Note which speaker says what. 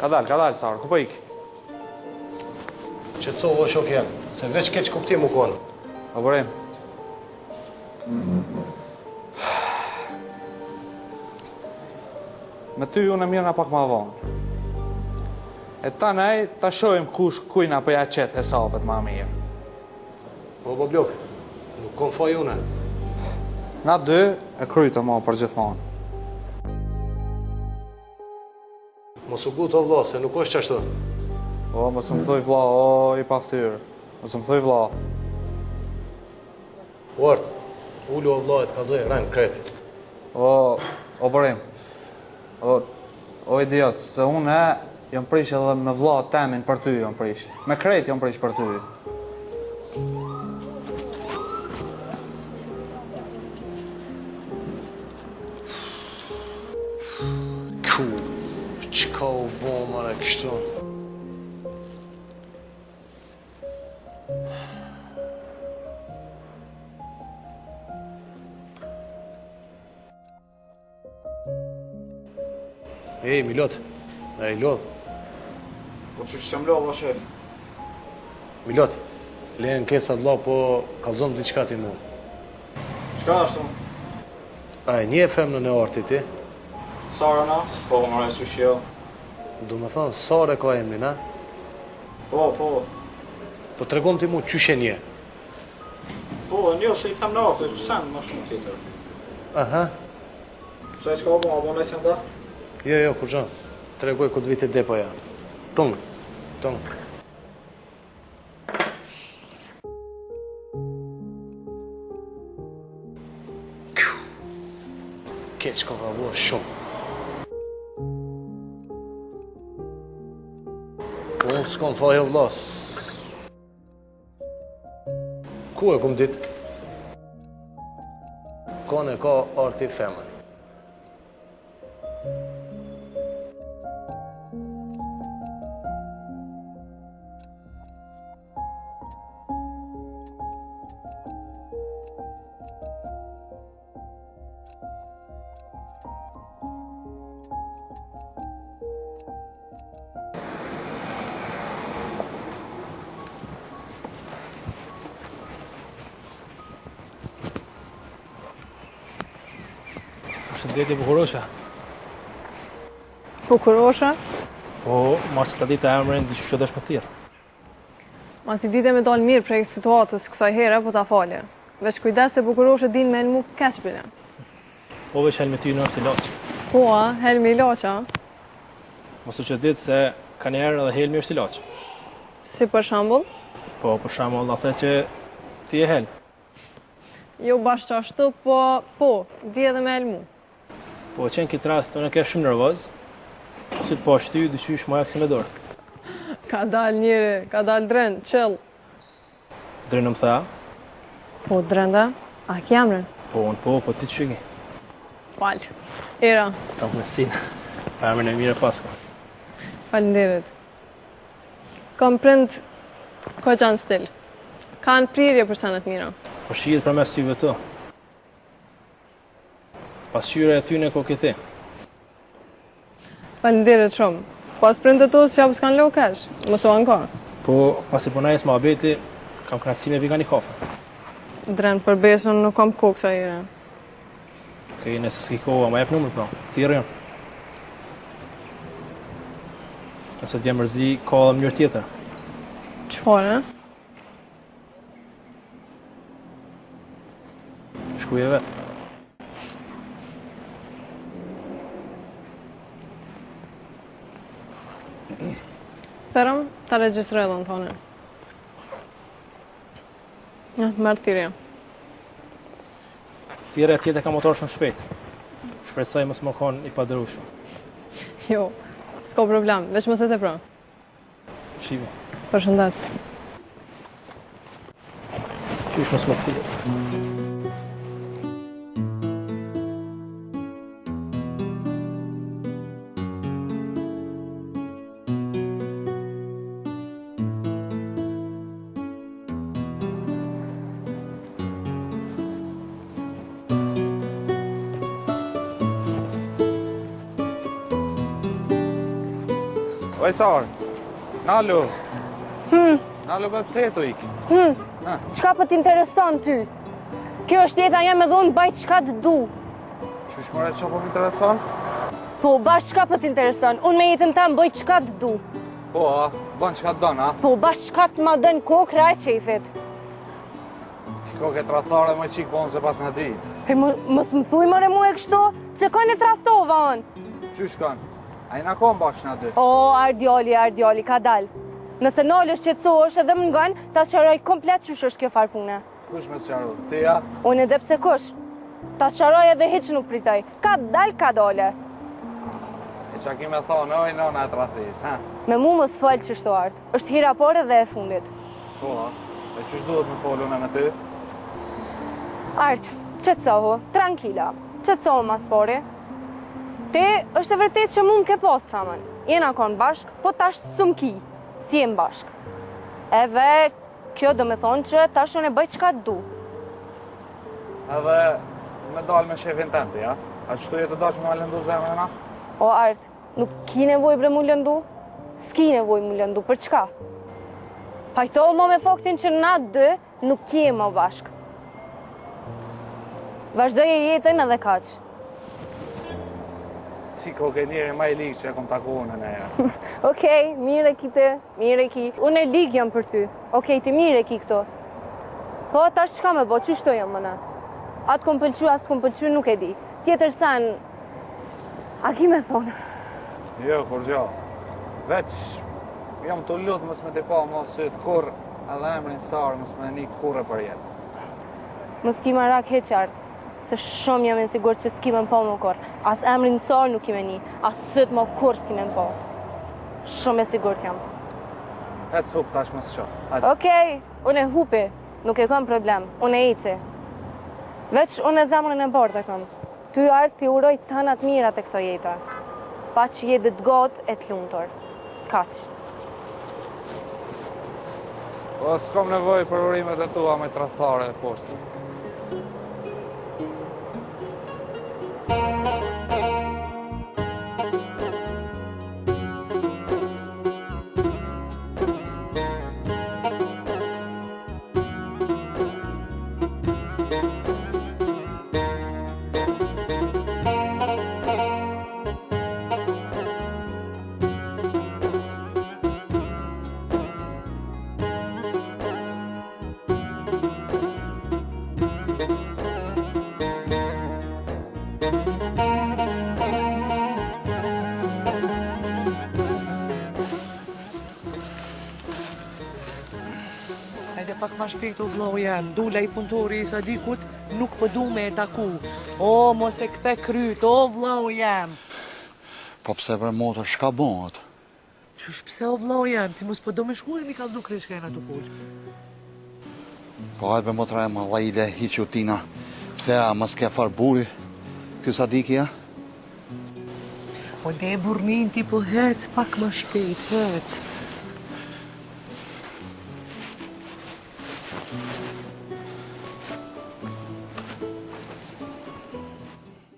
Speaker 1: Ka dalë, Saur, ku po ik?
Speaker 2: Qetësohu o shokjen, se veç keq kuptim u konë.
Speaker 1: Po bërim. Me ty unë e mirë nga pak ma vonë. E ta nej, ta shojmë kujna për ja qetë hesabet ma mirë.
Speaker 2: Po blok, nuk kon foj une.
Speaker 1: Na dy e krytë ma për gjithmonë.
Speaker 2: Mos u gut o vlla, se nuk është qashtu.
Speaker 1: O, mos më thuj vlla, o, i paftyrë. Mos më thuj vlla.
Speaker 2: Ort, ullu o vlla e të kalzoj rënë kretë.
Speaker 1: O bërim. O idiot, se unë jam prish edhe me vlla temin për ty jam prish. Me krejt jam prish për ty.
Speaker 2: Qka u bo, mare, kështu? Ej, Milot, e lodh.
Speaker 1: Po që s'jam lodh, o shef?
Speaker 2: Milot, lejnë kesa vlla, po kalzon diçka ti mu.
Speaker 1: Qka ashtu?
Speaker 2: A e një e femnën e artit ti?
Speaker 1: Sara na? Po, mare, që shjo.
Speaker 2: Do me thonë, Sare ka emrin, a?
Speaker 1: Po.
Speaker 2: Po të regom ti mu qyshe një.
Speaker 1: Po, një se i them në artë, sen më shumë tjetër.
Speaker 2: Aha.
Speaker 1: Se që ka bo, a bo nëjse nda?
Speaker 2: Jo, kur gjanë. Të regoj këtë vite depo ja. Tungë. Keq ka bo shumë. Unë s'kom faj o vlas. Ku e kom dit? Kone ka arti femën.
Speaker 3: Shëndetje Bukurosha.
Speaker 4: Bukurosha?
Speaker 3: Po, mas të ditë e emrin, dyqy që dësh më thirë.
Speaker 4: Mas i dite me dalë mirë prej situatës kësaj here, po ta falje. Veç kujdes se Bukurosha din me elmu keq bile.
Speaker 3: Po veç helmi ty në është i laqë.
Speaker 4: Po, helmi i laqë,
Speaker 3: Mosu që ditë se ka njerë edhe helmi është i laqë.
Speaker 4: Si për shambull?
Speaker 3: Po, për shembull, Allah the që ti e helm.
Speaker 4: Jo bashkë që ashtu, po, di edhe me elmu.
Speaker 3: Po, qenë këtë rast, unë e ke shumë nervoz, si të po është ty, dyqysh më jakë si me dorë.
Speaker 4: Ka dal njëri, ka dal drenë, qëll.
Speaker 3: Drinë më tha,
Speaker 4: Po, drenda, a ki emrin?
Speaker 3: po, unë po, ti të shiki.
Speaker 4: Falë. Era,
Speaker 3: Kam kënaqësinë. Pa emrin e mirë e paska.
Speaker 4: falenderit. Kam prind ko qanë stil. Kanë prirje për senet mira.
Speaker 3: Po shihet për mes syve të. Pasqyra e tyne ko këti.
Speaker 4: Falenderit shumë. Pas prindet tu që japë s'kanë lo kesh, mësu anë ka.
Speaker 3: Po, pasi punajës më abeti, kam kënaqësi me vika një kafe.
Speaker 4: Drenë për besën nuk kam kokë sa ire.
Speaker 3: Okej, nëse s'ki kohë, ma jep numër pra, thirë janë. Nëse t'jem mërzli, ka edhe mënyrë tjetër.
Speaker 4: Qëfare?
Speaker 3: Shkuje vetë.
Speaker 4: Terëm, ta registroj edhe në tonë. Mërë tirja.
Speaker 3: Thirë e tjetë ka motor shumë shpejt. Shpresoj mos më konë i padërushëm.
Speaker 4: Jo, s'ka problem, veç më se te pra.
Speaker 3: Shive,
Speaker 4: Përshëndes.
Speaker 3: qysh mos më të thirë.
Speaker 1: Oj, Sarë, Nalu. Nalu, pse e tu ik?
Speaker 5: Qka po t'intereson ty? Kjo është jeta jam edhe unë baj qka të du.
Speaker 1: Qysh mëre që po m'intereson?
Speaker 5: Po, bash qka po t'intereson? Unë me jetën tam bëj qka të du.
Speaker 1: Po, bën qka të donë, a?
Speaker 5: Po, bash qka të ma dën kokra e qefit.
Speaker 1: Qiko ke trathare më qik po unë se pas në ditë.
Speaker 5: Pe mos më thuj mëre mu e kështu, se kanë e traftova unë.
Speaker 1: Qysh kanë? A i në konë bashkë në dy?
Speaker 5: O, ardjoli, ka dal. Nëse nolë është qetësohesh edhe më ngan, ta qaroj komplet qysh është kjo farë pune.
Speaker 1: Kush me sqaru? Ti ja?
Speaker 5: Unë edhe pse kush. Ta qaroj edhe hiç nuk pritoj. Ka dal, ka dole.
Speaker 1: E qa ki me thonë, oj, nona e trathis, ha?
Speaker 5: Me mu mos fal qështu art. Është hira pore dhe e fundit.
Speaker 1: Po, e qysh duhet me folu në me ty?
Speaker 5: Art, qetësohu, tranquila. Qetësohu mas pori. Ti është e vërtet që mu më ke pas famën. Jena konë bashk, po tash s'm ki. Si jem bashk. Edhe kjo do me thonë që tash unë e bëj qka të du.
Speaker 1: Edhe me dalë me shefin tëndi, ja? A qështu jetë dash me ma lëndu zemrëna?
Speaker 5: O, Art, nuk ki nevoj bre mu lëndu? S'ki nevoj mu lëndu, për çka? Pajtohu mo me faktin që na dy nuk ki e më bashk. Vazhdoje jetën edhe kaq.
Speaker 1: Si ko ke njeri ma i ligë që e kom taku unë në ja.
Speaker 5: Okej, mire ki ti, mire ki. Unë e ligë jam për ty. Okej, ti mire ki këto. Po, tash qka me bo, qështu jam mëna? Atë kom pëlqy, as kom pëlqy, nuk e di. Tjetër sen, a ki me thonë?
Speaker 1: Jo, kur gjo. Veç, jam të lutë mës me të pa më sytë kur, edhe emrin Sarë mës me një kurre për jetë.
Speaker 5: Mos ki marak heqart, se shumë jam e sigur që s'ki me më po më kur. As emrin Sarë nuk ki me një, as sytë më kur s'ki me më po. Shumë e sigur t'jam.
Speaker 1: E të hup tash më s'qo.
Speaker 5: Okej, unë e hupi, nuk e kam problem, unë e ici. Veç unë e zemrën e bardë e kam. Ty Art t'i uroj të hënat mirat e këso jeta. Pa që jetë të gotë e t'lumëtor. Kaq.
Speaker 1: Po, s'kom nevoj për urimet e tua me trathare e poshtë.
Speaker 6: Hajde pak ma shpejt o vllau jam, dula i punëtori i Sadikut nuk po du me e taku. O, mos e kthe kryt, o vllau jam.
Speaker 7: Po pse bre motër, shka bëhet?
Speaker 6: Qysh pse o vllau jam, ti mos po do me shkuar mi kalzu kreshkena të full.
Speaker 7: Po hajde bre motra e ma lajde hiqë u tina. Pse a mos ke far buri? Ky Sadiki, ja?
Speaker 6: O ne burnin ti po hec pak ma shpejt, hec.